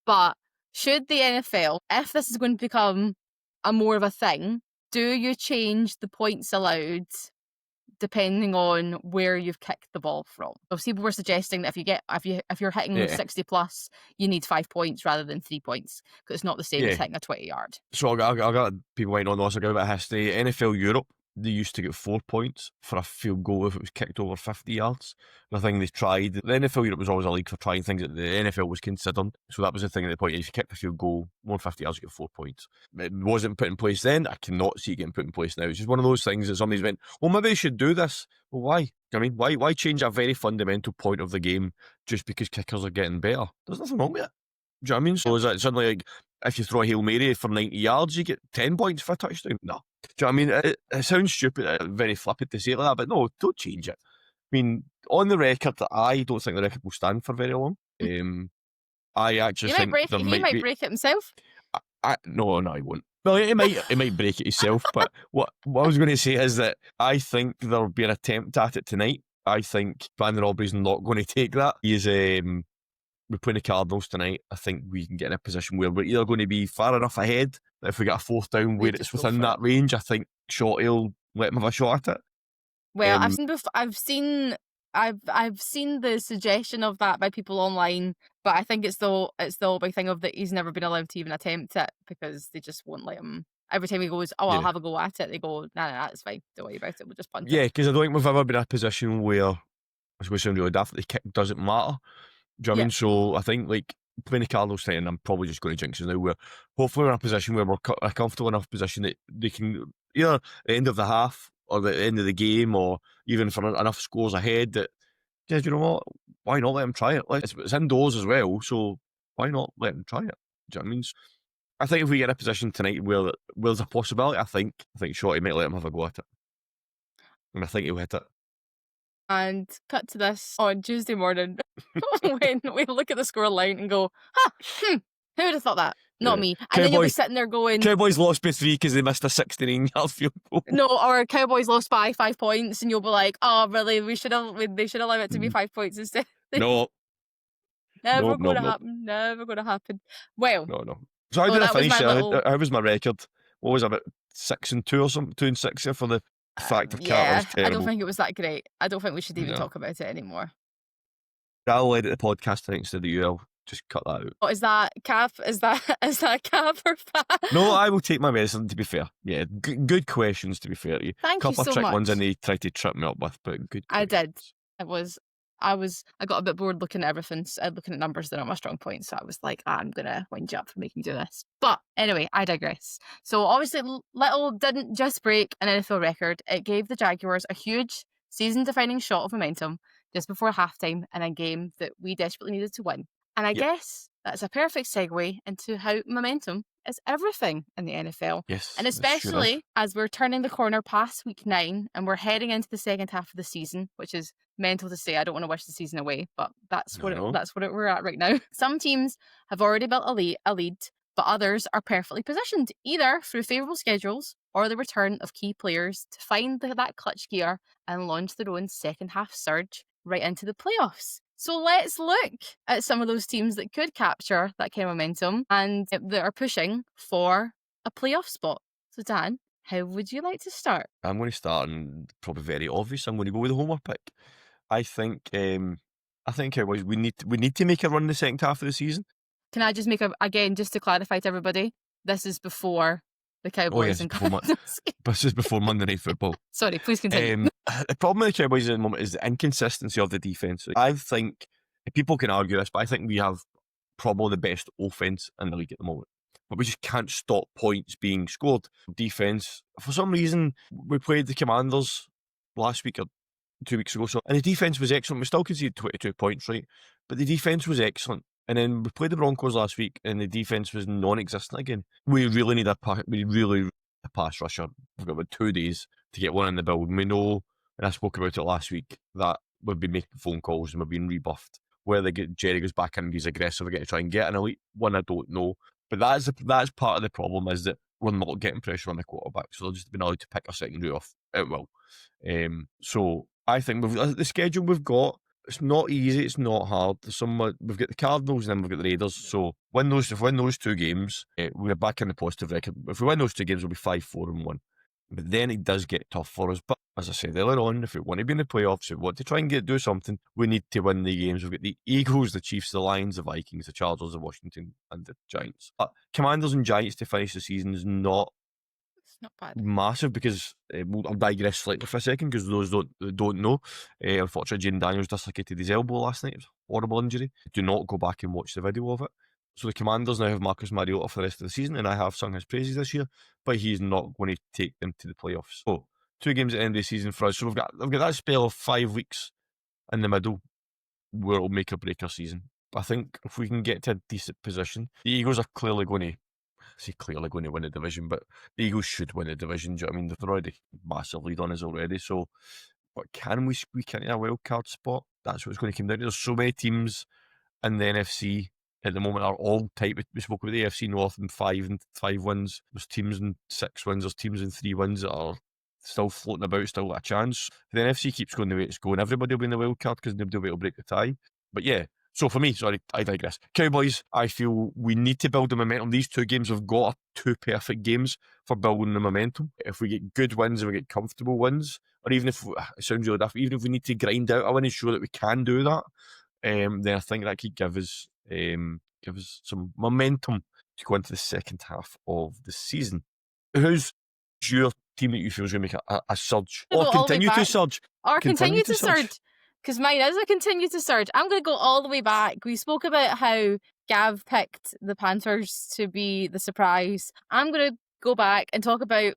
but should the NFL, if this is going to become a more of a thing, do you change the points allowed depending on where you've kicked the ball from? So people were suggesting that if you're hitting 60 plus, you need 5 points rather than 3 points, because it's not the same as hitting a 20-yard. So I got people waiting on this. I got a bit of history. NFL Europe, they used to get 4 points for a field goal if it was kicked over 50 yards. The thing they tried, the NFL Europe was always a league for trying things that the NFL was considering. So that was the thing at the point. If you kicked a field goal more than 50 yards, you get 4 points. It wasn't put in place then. I cannot see it getting put in place now. It's just one of those things that somebody's went, well, maybe they should do this. Well, why? I mean, why change a very fundamental point of the game just because kickers are getting better? There's nothing wrong with it. Do you know what I mean? So is that suddenly like, if you throw a Hail Mary for 90 yards, you get 10 points for a touchdown? No. Do you know what I mean? It sounds stupid, very flippant to say it like that, but no, don't change it. I mean, on the record, I don't think the record will stand for very long. I actually think he might break it himself. No, he won't. Well, he might break it himself, but what I was going to say is that I think there'll be an attempt at it tonight. I think Brandon Aubrey's not going to take that. He's we're playing the Cardinals tonight. I think we can get in a position where we're either going to be far enough ahead that if we get a fourth down where it's within that range, I think Shotty will let him have a shot at it. Well, I've seen the suggestion of that by people online, but I think it's the big thing of that he's never been allowed to even attempt it, because they just won't let him. Every time he goes, I'll have a go at it, they go, nah, it's fine, don't worry about it, we'll just punt it. Yeah, because I don't think we've ever been in a position where, it's going to sound really daft, the kick doesn't matter. Do you know what I mean? So I think like playing the Cardinals tonight, and I'm probably just going to jinx it now, where hopefully we're in a position where we're a comfortable enough position that they can either at the end of the half or the end of the game, or even for enough scores ahead that, yeah, you know what, why not let them try it? It's indoors as well, so why not let them try it? Do you know what I mean? So I think if we get in a position tonight where there's a possibility, I think Shorty might let him have a go at it, and I think he'll hit it. And cut to this on Tuesday morning when we look at the score line and go, who would have thought that? Not me. And then you'll be sitting there going, Cowboys lost by 3 because they missed a 69-yard field goal. No, or Cowboys lost by 5 points, and you'll be like, oh, really? They should allow it to be 5 points instead. No. Never going to happen. Never going to happen. Well. No. So how did I finish? How was my record? What was it, about 6-2 or something? 2-6 for the fact of Carter's terrible. I don't think it was that great. I don't think we should even talk about it anymore. I'll edit the podcast thanks to you. I'll just cut that out. What is that, Cap? Is that Cap or Pat? No, I will take my medicine, to be fair. Yeah, good questions, to be fair to you. Thank you so much. Couple of trick ones and they tried to trip me up with, but good questions. I did. I got a bit bored looking at everything, looking at numbers. They're not my strong points, so I was like, I'm gonna wind you up for making me do this. But anyway, I digress. So obviously, Little didn't just break an NFL record; it gave the Jaguars a huge season-defining shot of momentum just before halftime in a game that we desperately needed to win. And I guess that's a perfect segue into how momentum is everything in the NFL. Yes, and especially as we're turning the corner past week 9 and we're heading into the second half of the season, which is mental to say. I don't want to wish the season away, but that's what we're at right now. Some teams have already built a lead, but others are perfectly positioned, either through favourable schedules or the return of key players to find that clutch gear and launch their own second half surge right into the playoffs. So let's look at some of those teams that could capture that kind of momentum and that are pushing for a playoff spot. So Dan, how would you like to start? I'm going to start, and probably very obvious. I'm going to go with the homer pick. I think Cowboys. We need to make a run in the second half of the season. Can I just make again, just to clarify to everybody, this is before the Oh Cowboys yes, and before Cardinals. this is before Monday Night Football. Sorry, please continue. The problem with the Cowboys at the moment is the inconsistency of the defense. I think people can argue this, but I think we have probably the best offense in the league at the moment. But we just can't stop points being scored. Defense, for some reason, we played the Commanders last week or 2 weeks ago, and the defense was excellent. We still conceded 22 points, right? But the defense was excellent. And then we played the Broncos last week, and the defense was non-existent again. We really need a pass rusher. We've got about 2 days to get one in the build. We know, and I spoke about it last week, that we've been making phone calls and we've been rebuffed. Whether Jerry goes back in and he's aggressive again to try and get an elite one, I don't know. But that's part of the problem, is that we're not getting pressure on the quarterback, so they'll just be allowed to pick a secondary off at will. So I think the schedule we've got, it's not easy, it's not hard. We've got the Cardinals and then we've got the Raiders. So if we win those 2 games, we're back in the positive record. If we win those 2 games, we'll be 5-4-1. But then it does get tough for us. But as I said earlier on, if we want to be in the playoffs, if we want to try and do something, we need to win the games. We've got the Eagles, the Chiefs, the Lions, the Vikings, the Chargers, the Washington, and the Giants. Commanders and Giants to finish the season is not Not bad. massive, because I'll digress slightly for a second, because those don't know. Unfortunately, Jane Daniels dislocated his elbow last night. It was a horrible injury. Do not go back and watch the video of it. So the Commanders now have Marcus Mariota for the rest of the season, and I have sung his praises this year, but he's not going to take them to the playoffs. So 2 games at the end of the season for us. So we've got that spell of 5 weeks in the middle where it'll make or break our season. But I think if we can get to a decent position, the Eagles are clearly going to win the division, but the Eagles should win the division. Do you know what I mean? They're already massive lead on us already. So, but can we squeak into a wild card spot? That's what it's going to come down to. There's so many teams in the NFC at the moment are all tight. We spoke about the NFC North and 5 wins. There's teams in 6 wins. There's teams in 3 wins that are still floating about, still got a chance. If the NFC keeps going the way it's going, everybody will be in the wild card because nobody will be able to break the tie. But yeah. So for me, sorry, I digress. Cowboys, I feel we need to build the momentum. These 2 games have got 2 perfect games for building the momentum. If we get good wins and we get comfortable wins, or even if, it sounds really different, even if we need to grind out a win and show that we can do that, then I think that could give us some momentum to go into the second half of the season. Who's your team that you feel is going to make a surge? Or continue to surge? Or continue to surge. Because mine is a continue to surge. I'm going to go all the way back. We spoke about how Gav picked the Panthers to be the surprise. I'm going to go back and talk about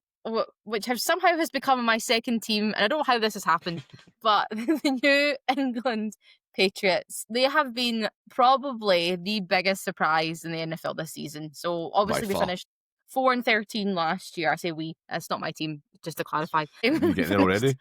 which somehow has become my second team, and I don't know how this has happened, but the New England Patriots. They have been probably the biggest surprise in the NFL this season. So obviously they finished 4-13 last year. I say we. It's not my team, just to clarify. You're getting there already.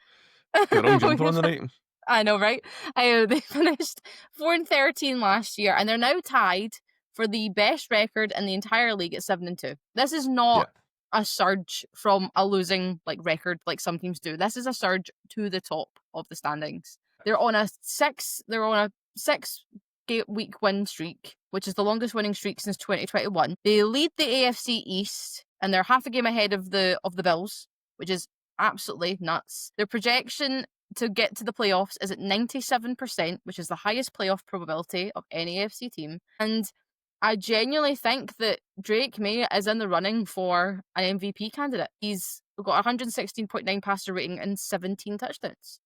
Your own jumper on the night. I know, right? They finished 4-13 last year, and they're now tied for the best record in the entire league at 7-2. This is not a surge from a losing record like some teams do. This is a surge to the top of the standings. They're on a 6-week win streak, which is the longest winning streak since 2021. They lead the AFC East, and they're half a game ahead of the Bills, which is absolutely nuts. Their projection to get to the playoffs is at 97%, which is the highest playoff probability of any AFC team. And I genuinely think that Drake May is in the running for an MVP candidate. He's got 116.9 passer rating and 17 touchdowns.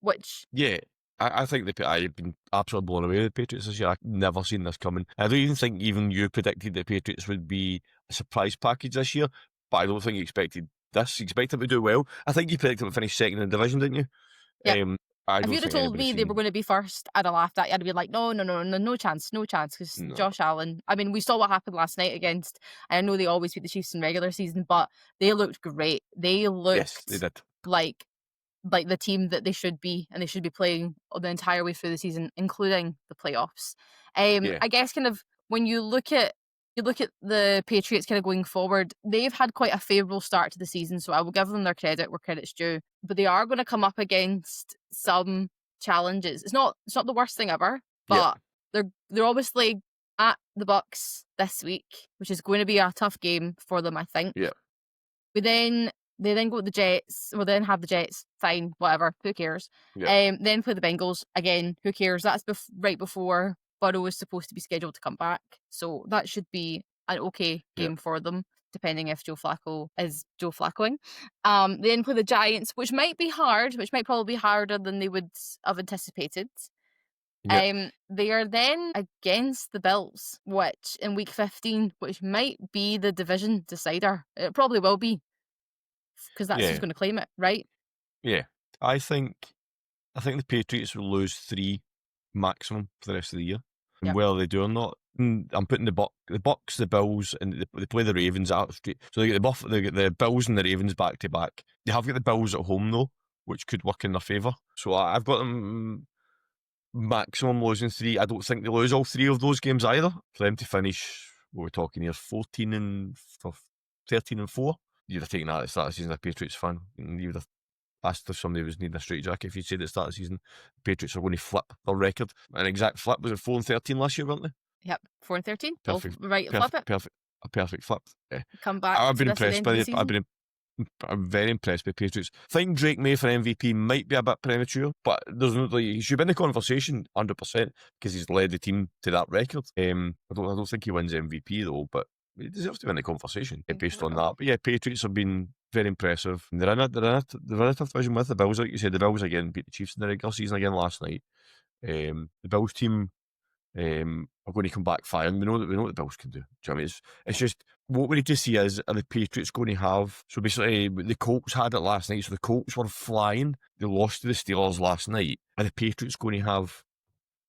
Which... Yeah, I think I've been absolutely blown away with the Patriots this year. I've never seen this coming. I don't even think even you predicted the Patriots would be a surprise package this year, but I don't think you expected this. You expected them to do well. I think you predicted them to finish second in the division, didn't you? Yeah. If you'd have told me they were going to be first, I'd have laughed at you. I'd be like, no chance. Because Josh Allen, I mean, we saw what happened last night against, I know they always beat the Chiefs in regular season, but they looked great. They looked they did. like the team that they should be, and they should be playing the entire way through the season, including the playoffs. I guess kind of when you look at the Patriots kind of going forward, they've had quite a favourable start to the season, so I will give them their credit where credit's due. But they are going to come up against some challenges. It's not the worst thing ever, Yeah, but they're obviously at the Bucks this week, which is going to be a tough game for them, I think. yeah, We then They then go with the Jets. We'll then have the Jets. Fine, whatever. Who cares? yeah, Then play the Bengals again. Who cares? That's right before Burrow is supposed to be scheduled to come back, so that should be an okay yeah, game for them, depending if Joe Flacco is Joe Flaccoing. Then play the Giants, which might be hard, which might probably be harder than they would have anticipated. yeah, They are then against the Bills, which in week 15, which might be the division decider. It probably will be, because that's who's yeah, going to claim it, right? yeah. I think I think the Patriots will lose 3 maximum for the rest of the year. And Yep. whether they do or not, I'm putting the Bucks, the Bills, and they play the Ravens out straight. So they get they get the Bills and the Ravens back to back. They have got the Bills at home though, which could work in their favour. So I've got them maximum losing 3. I don't think they lose all 3 of those games either. For them to finish, what we're talking here, 13 and 4. You'd have taken that at the start of the season as a Patriots fan. And you would have asked if somebody was needing a straight jacket if you said at the start of the season the Patriots are going to flip their record. An exact flip. Was it 4 and 13 last year, weren't they? Yep. 4 and 13. Both Perfect, right, flip perfect, it. perfect, a perfect flip. Yeah. Come back I've to been this at the impressed end by of the it. season. I'm very impressed by Patriots. I think Drake May for MVP might be a bit premature, but there's no, like, he should be in the conversation 100% because he's led the team to that record. I don't think he wins MVP though, but he deserves to be in the conversation based on that. But yeah, Patriots have been very impressive. They're in a tough division with the Bills, like you said. The Bills again beat the Chiefs in the regular season again last night. The Bills team are going to come back firing. We know what the Bills can do. Do you know what I mean? It's just what we need to see is, are the Patriots going to have? So basically, the Colts had it last night. So the Colts were flying. They lost to the Steelers last night. Are the Patriots going to have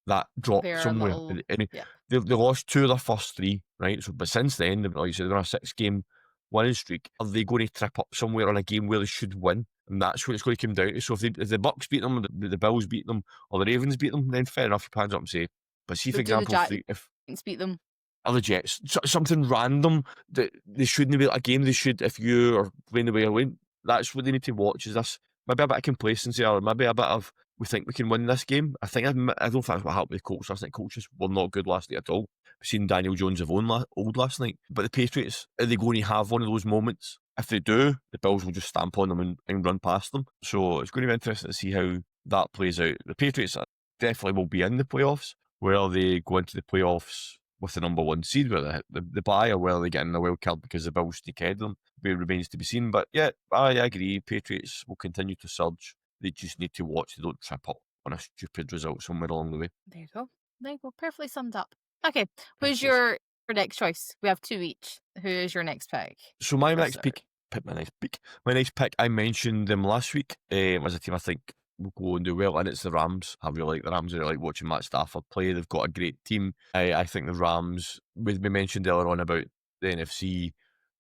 that drop They're a somewhere? little, yeah. They lost 2 of their first 3, right? So, but since then, like you said, they're on a 6-game winning streak. Are they going to trip up somewhere on a game where they should win? And that's what it's going to come down to. So if the Bucks beat them, the Bills beat them, or the Ravens beat them, then fair enough, you pans up and say. But see, for But do the example, if Giants beat them? other Jets, something random that they shouldn't be a game they should, if you are playing the way I win, that's what they need to watch. Is this maybe a bit of complacency or maybe a bit of we think we can win this game? I don't think that's what happened with Colts last night. Colts were not good last night at all. We've seen Daniel Jones have old last night. But the Patriots, are they going to have one of those moments? If they do, the Bills will just stamp on them and run past them. So it's going to be interesting to see how that plays out. The Patriots definitely will be in the playoffs. Where they go into the playoffs with the number 1 seed, where the bye, or where they get in the wild card because the Bills sneak ahead of them, it remains to be seen. But yeah, I agree. Patriots will continue to surge. They just need to watch they don't trip up on a stupid result somewhere along the way. There you go. There you go. Perfectly summed up. Okay, who's Excellent. your next choice? We have 2 each. Who is your next pick? So my Let's next start. pick, my next pick, I mentioned them last week. As a team, I think will go and do well, and it's the Rams. I really like the Rams. I really like watching Matt Stafford play. They've got a great team. I think the Rams. We mentioned earlier on about the NFC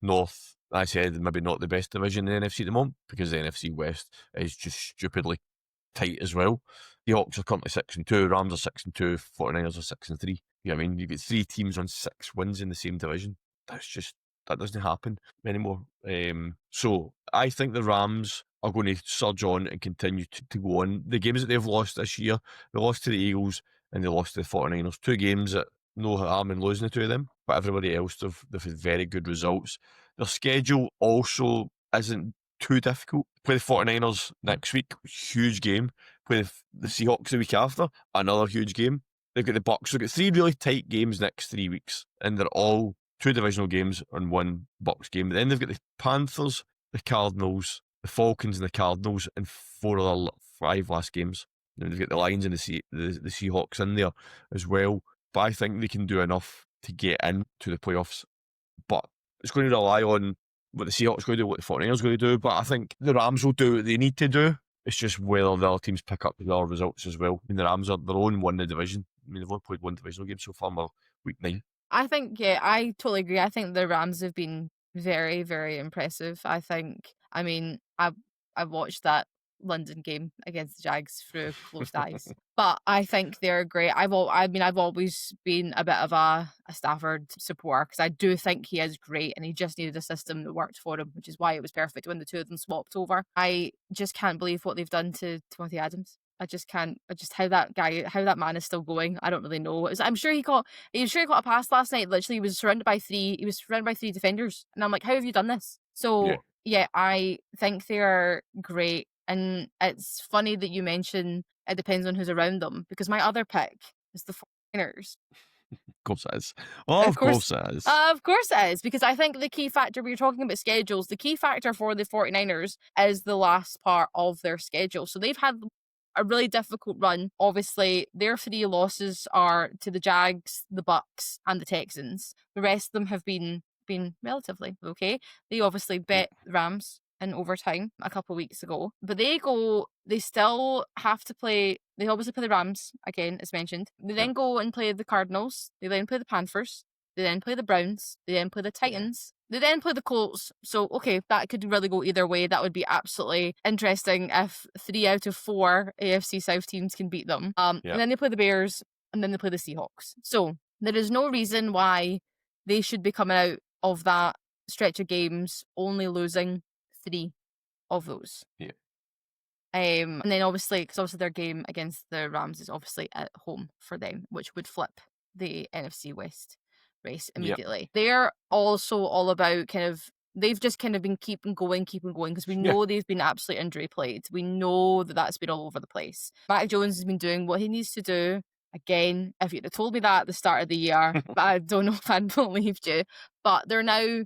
North. I said maybe not the best division in the NFC at the moment because the NFC West is just stupidly tight as well. The Hawks are currently 6-2, Rams are 6-2, 49ers are 6-3. You know what I mean? You get 3 teams on 6 wins in the same division. That doesn't happen anymore. So I think the Rams are going to surge on and continue to go on. The games that they've lost this year, they lost to the Eagles and they lost to the 49ers. 2 games that no harm in losing the 2 of them, but everybody else they've had very good results. Their schedule also isn't too difficult. Play the 49ers next week, huge game. Play the Seahawks the week after, another huge game. They've got the Bucks. They've got 3 really tight games next 3 weeks, and they're all 2 divisional games and 1 Bucks game. But then they've got the Panthers, the Cardinals, the Falcons, and the Cardinals, and 4 of their 5 last games. And they've got the Lions and the Seahawks in there as well. But I think they can do enough to get into the playoffs. But it's going to rely on what the Seahawks going to do, what the 49ers are going to do. But I think the Rams will do what they need to do. It's just whether the other teams pick up the other results as well. I mean, the Rams are their own one in the division. I mean, they've only played 1 divisional game so far, and we're week 9. I think, yeah, I totally agree. I think the Rams have been very, very impressive. I mean, I've watched that London game against the Jags through closed eyes, but I think they're great. I've always been a bit of a Stafford supporter because I do think he is great, and he just needed a system that worked for him, which is why it was perfect when the 2 of them swapped over. I just can't believe what they've done to Timothy Adams. I just can't. I just how that man is still going. I don't really know. I'm sure he got a pass last night. Literally, he was surrounded by three defenders, and I'm like, how have you done this? Yeah, So yeah, I think they are great, and it's funny that you mention it depends on who's around them because my other pick is the 49ers. of course it is. Oh, Of of course, course it is. of course it is, because I think the key factor we were talking about schedules, the key factor for the 49ers is the last part of their schedule. So they've had a really difficult run. Obviously, their three losses are to the Jags, the Bucks, and the Texans. The rest of them have been relatively okay. They obviously Yeah, bet the Rams in overtime a couple of weeks ago, but they still have to play. They obviously play the Rams again, as mentioned. They yeah, then go and play the Cardinals. They then play the Panthers. They then play the Browns. They then play the yeah, Titans. They then play the Colts. So, okay, that could really go either way. That would be absolutely interesting if 3 out of 4 AFC South teams can beat them. yeah, And then they play the Bears, and then they play the Seahawks. So, there is no reason why they should be coming out of that stretch of games only losing 3 of those. yeah, And then obviously their game against the Rams is obviously at home for them, which would flip the NFC West race yeah, immediately. They're also all about they've just kind of been keeping going because we yeah. know they've been absolutely injury plagued. We know that that's been all over the place. Mac Jones has been doing what he needs to do. Again, if you'd have told me that at the start of the year, I don't know if I'd believed you. But they're now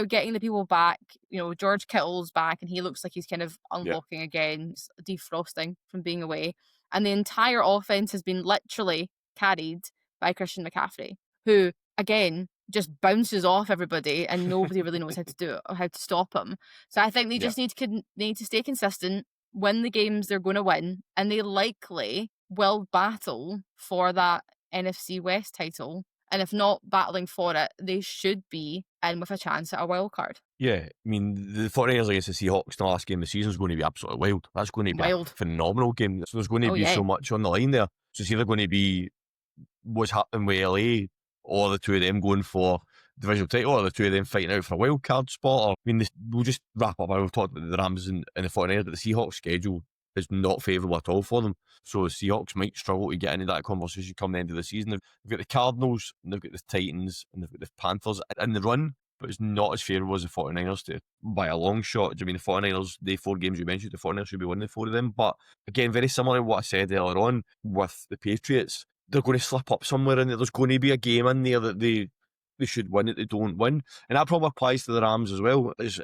getting the people back. You know, George Kittle's back and he looks like he's kind of Yeah, unlocking again, defrosting from being away. And the entire offense has been literally carried by Christian McCaffrey, who, again, just bounces off everybody and nobody really knows how to do it or how to stop him. So I think they yeah, just they need to stay consistent, win the games they're going to win, and they likely will battle for that NFC West title. And if not battling for it, they should be in with a chance at a wild card. yeah. I mean, the 49ers against the Seahawks in the last game of the season is going to be absolutely wild. That's going to be a Wild. phenomenal game. So there's going to Oh be yeah. so much on the line there. So it's either going to be what's happening with LA or the two of them going for divisional title or the two of them fighting out for a wild card spot. Or, I mean, we'll just wrap up. We've talked about the Rams and the 49ers, but the Seahawks schedule is not favourable at all for them. So the Seahawks might struggle to get into that conversation come the end of the season. They've got the Cardinals, and they've got the Titans, and they've got the Panthers in the run, but it's not as favourable as the 49ers to by a long shot. I mean, the 49ers, the 4 games you mentioned, the 49ers should be winning 4 of them. But again, very similar to what I said earlier on with the Patriots, they're going to slip up somewhere in there. There's going to be a game in there that they should win that they don't win. And that probably applies to the Rams as well. It's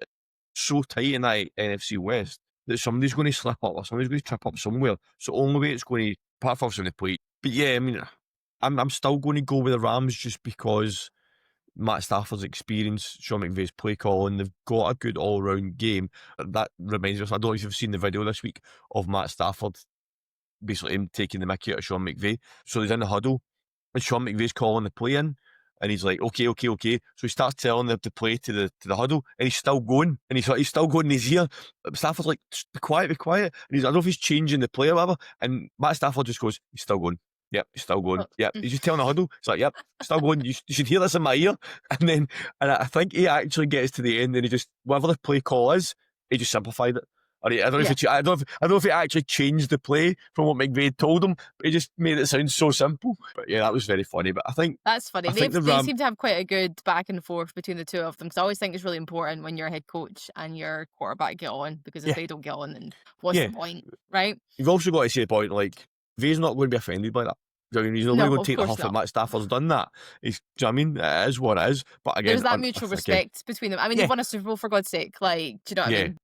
so tight in that NFC West that somebody's going to slip up or somebody's going to trip up somewhere. So only way it's going to, apart from the plate. But yeah, I mean, I'm still going to go with the Rams just because Matt Stafford's experience, Sean McVay's play calling, they've got a good all round game. That reminds us, I don't know if you've seen the video this week of Matt Stafford basically him taking the mickey out of Sean McVay. So he's in the huddle and Sean McVay's calling the play in. And he's like, okay, okay, okay. So he starts telling the play to the huddle, and he's still going, and he's still going in his ear. Stafford's like, be quiet, be quiet. And I don't know if he's changing the play or whatever. And Matt Stafford just goes, he's still going. Yep, he's still going. Oh, Yep, he's just telling the huddle. It's like, yep, still going. You should hear this in my ear. And I think he actually gets to the end, and he just whatever the play call is, he just simplified it. Or I don't know yeah. if I don't know if he actually changed the play from what McVay told him, but he just made it sound so simple. But yeah, that was very funny. But That's funny. I think the They Ram, seem to have quite a good back and forth between the two of them because I always think it's really important when you're a head coach and your quarterback get on because if yeah, they don't get on, then what's yeah. the point, right? You've also got to say the point like Vay's not going to be offended by that. Do you know what I mean? He's not No, going to of take the course huff that not. Matt Stafford's done that. Do you know what I mean? It is what it is. But There's again, that mutual again, respect between them. I mean, yeah, they've won a Super Bowl for God's sake. Like, do you know what I yeah. mean?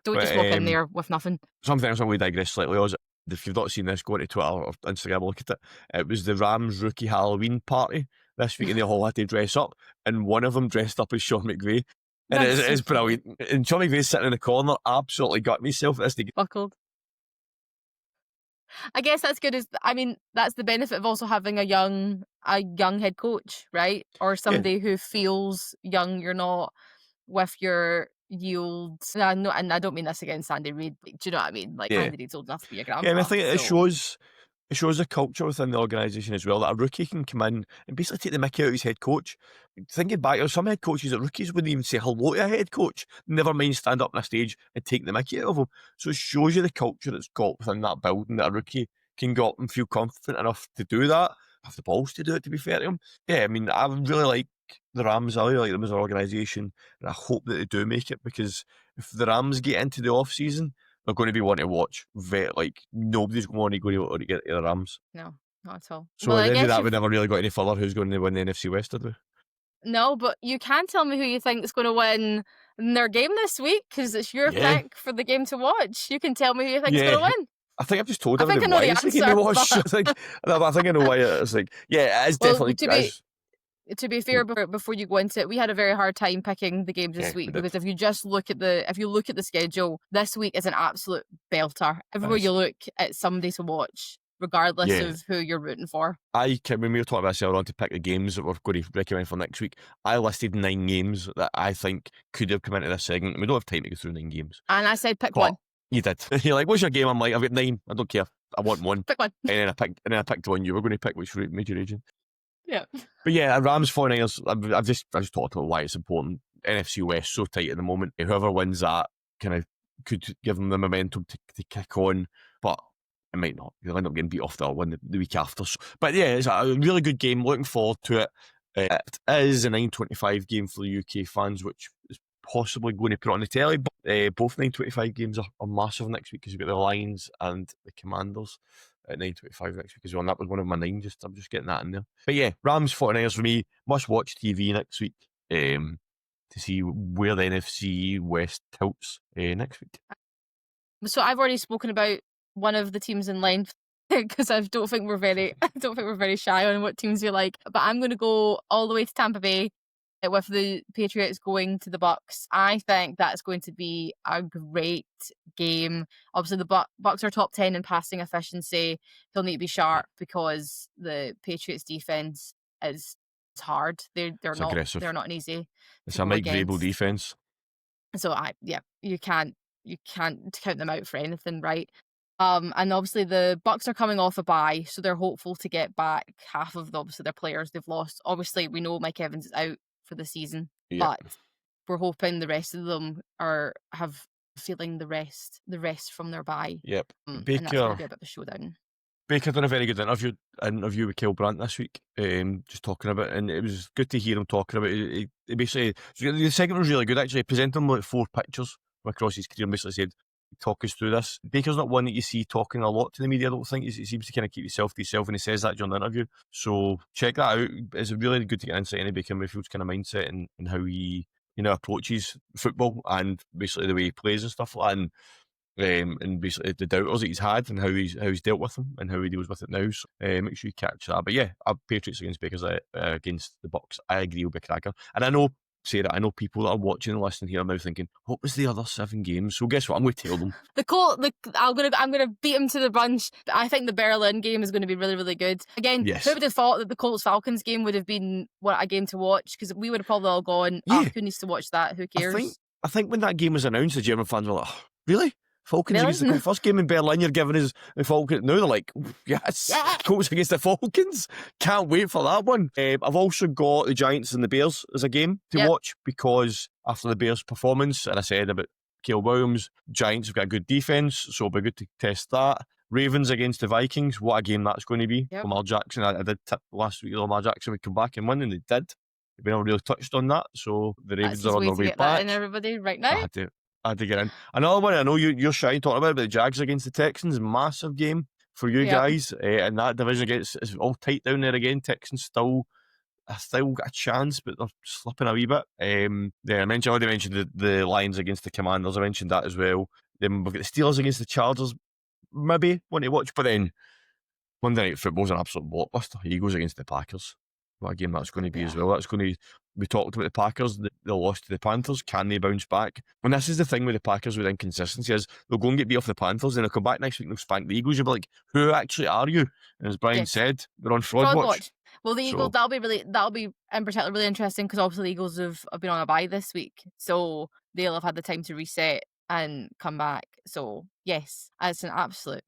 Don't But just walk in there with nothing. something else I'm going to digress slightly on. If you've not seen this, go to Twitter or Instagram, look at it. It was the Rams rookie Halloween party this week, and they all had to dress up, and one of them dressed up as Sean McVay. And That's it so is funny. brilliant. And Sean McVay's sitting in the corner, absolutely got myself. This thing. Buckled. I guess that's good. I mean, that's the benefit of also having a young head coach, right? Or Yeah, somebody who feels young. You're not with your yield. No, and I don't mean this against Andy Reid. Do you know what I mean? Like yeah. Andy Reid's old enough to be a Yeah, I mean, I grandpa. think it So shows. it shows the culture within the organisation as well, that a rookie can come in and basically take the mickey out of his head coach. Thinking back, there some head coaches that rookies wouldn't even say hello to a head coach, never mind stand up on a stage and take the mickey out of him. So it shows you the culture that's got within that building, that a rookie can go up and feel confident enough to do that, have the balls to do it, to be fair to him. Yeah, I mean, I really like the Rams. I really like them as an organisation, and I hope that they do make it, because if the Rams get into the off season, they're going to be one to watch. Like, nobody's going to go to get to the Rams. No, not at all. So Well, at I the end of guess that, we you've never really got any further who's going to win the NFC West, did we? no, but you can tell me who you think is going to win their game this week because it's your Yeah. pick for the game to watch. You can tell me who you think is going Yeah. to win. I think I've just told I think everybody I know why the it's the game to answer, watch. but I think I know why it's like, yeah, it is well, definitely, it is, to be fair, before you go into it, we had a very hard time picking the games yeah, this we week did. because if you look at the schedule, this week is an absolute belter. Everywhere It you is. look, it's somebody to watch, regardless Yeah. of who you're rooting for. When we were talking about this earlier on to pick the games that we're going to recommend for next week, I listed 9 games that I think could have come into this segment. We don't have time to go through 9 games. And I said pick But one. you did. You're like, what's your game? I'm like, I've got 9. I don't care. I want one. Pick one. And then I picked one you were going to pick, which made you raging. Yeah. But yeah, Rams 49ers, I've just talked about why it's important. NFC West so tight at the moment. Whoever wins that kind of could give them the momentum to kick on, but it might not. They'll end up getting beat off the one the week after. So, but yeah, it's a really good game. Looking forward to it. It is a 9:25 game for the UK fans, which is possibly going to put it on the telly. But both 9:25 games are massive next week because you've got the Lions and the Commanders at 9:25 next week as well. And that was one of my 9. I'm just getting that in there. But yeah, Rams 49ers for me. Must watch TV next week to see where the NFC West tilts next week. So I've already spoken about one of the teams in line because I don't think we're very shy on what teams you like. But I'm going to go all the way to Tampa Bay with the Patriots going to the Bucks. I think that's going to be a great game. Obviously, the Bucks are top 10 in passing efficiency. He'll need to be sharp because the Patriots defense is hard. It's aggressive. They're not an easy It's to a go Mike Vrabel against. defense. So you can't count them out for anything, right? And obviously the Bucks are coming off a bye, so they're hopeful to get back half of obviously their players they've lost. Obviously, we know Mike Evans is out for the season, Yeah. but we're hoping the rest of them have feeling the rest from their bye. Yep. And that's going to be Baker a bit of a showdown. done a very good interview with Kell Brandt this week, just talking about it, and it was good to hear him talking about it. He basically, the segment was really good actually. He presented him like 4 pictures from across his career and basically said, talk us through this. Baker's not one that you see talking a lot to the media, I don't think. He seems to kind of keep himself to himself, and he says that during the interview. So check that out. It's really good to get insight into Baker Mayfield's kind of mindset and how he, approaches football and basically the way he plays and stuff like that. And basically the doubters that he's had and how he's dealt with them and how he deals with it now. So make sure you catch that. But yeah, our Patriots against Bakers against the Bucks. I agree will be a cracker. And I know, Sarah, I know people that are watching and listening here are now thinking, what was the other 7 games? So guess what? I'm going to tell them. I'm gonna beat him to the punch. I think the Berlin game is going to be really, really good. Again, Yes. who would have thought that the Colts Falcons game would have been a game to watch? Because we would have probably all gone, Yeah. who needs to watch that? Who cares? I think when that game was announced, the German fans were like, oh, really? Falcons Really? against the Colts. First game in Berlin, you're giving us the Falcons. Now they're like, yes, Yeah. Colts against the Falcons. Can't wait for that one. I've also got the Giants and the Bears as a game to watch because after the Bears' performance, and I said about Caleb Williams, Giants have got a good defence, so it'll be good to test that. Ravens against the Vikings, what a game that's going to be. Yep. Lamar Jackson, I did tip last week that Lamar Jackson would come back and win, and they did. We never really touched on that, so the Ravens That's his are on way their to way get back. that in everybody right now. I had to get in. Another one I know you're shy talking about, but the Jags against the Texans, massive game for you guys. And that division is all tight down there again. Texans still got a chance, but they're slipping a wee bit. I already mentioned the Lions against the Commanders. I mentioned that as well. Then we've got the Steelers against the Chargers. Maybe one to watch, but then Monday Night Football's an absolute blockbuster. Eagles against the Packers. What a game that's going to be as well. That's going to. We talked about the Packers. They lost to the Panthers. Can they bounce back? And this is the thing with the Packers with inconsistency is they'll go and get beat off the Panthers, and they'll come back next week and they'll spank the Eagles. You'll be like, who actually are you? And as Brian said, they're on fraud watch. Well, the Eagles, that'll be in particular really interesting because obviously the Eagles have been on a bye this week, so they'll have had the time to reset and come back. So yes, it's an absolute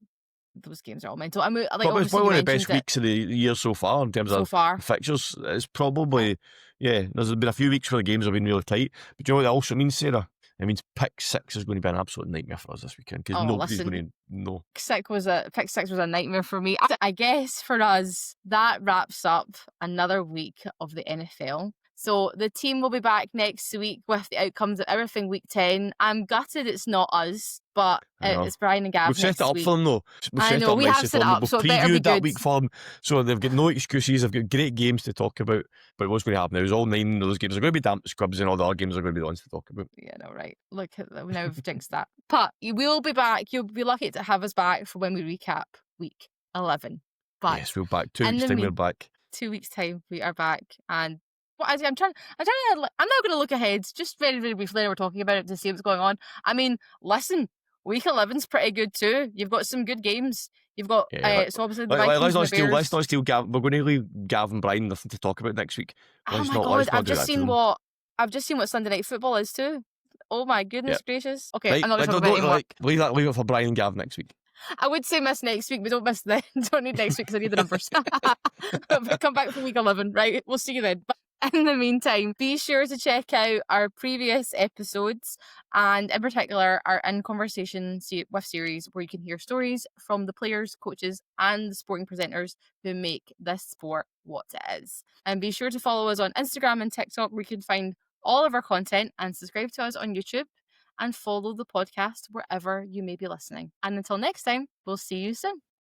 those games are all mental. I mean, like Probably it's obviously probably you one of the mentioned best it weeks of the year so far in terms so of far. fixtures. It's probably, yeah, there's been a few weeks where the games have been really tight. But do you know what that also means, Sarah? It means pick six is going to be an absolute nightmare for us this weekend because Oh, nobody's listen, going to know. pick six was a nightmare for me. I guess for us, that wraps up another week of the NFL. So the team will be back next week with the outcomes of everything week 10. I'm gutted it's not us, but I know. it's Brian and Gav We've set it next up week. for them though. We've I set it know up we have nicely set for it them. up, We've so it better be previewed that good. week for them, so they've got no excuses. They've got great games to talk about. But what's going to happen now is all 9 of those games are going to be damp scrubs, and all the other games are going to be the ones to talk about. Yeah, no, right. Look, now we've jinxed that. But you will be back. You'll be lucky to have us back for when we recap week 11. But Yes, we're back. 2 in weeks the time, we're mean, back. 2 weeks' time, we are back. And well, I'm not going to look ahead, just very, very briefly. We're talking about it to see what's going on. I mean, listen, week 11's pretty good too. You've got some good games. You've got, Yeah, so obviously the Vikings let's and not the steal. Let's Bears. not steal. We're going to leave Gav and Brian nothing to talk about next week. Oh Let's my not. God, Let's not do that to them. I've just seen what Sunday Night Football is too. Oh my Yeah. goodness gracious. Okay, Right. I'm not going to talk Don't, about it anymore. leave it for Brian and Gav next week. I would say miss next week, but don't miss then. Don't need next week because I need the numbers. But come back for week 11, right? We'll see you then. But in the meantime, be sure to check out our previous episodes and, in particular, our In Conversation with series where you can hear stories from the players, coaches, and the sporting presenters who make this sport what it is. And be sure to follow us on Instagram and TikTok where you can find all of our content and subscribe to us on YouTube and follow the podcast wherever you may be listening. And until next time, we'll see you soon.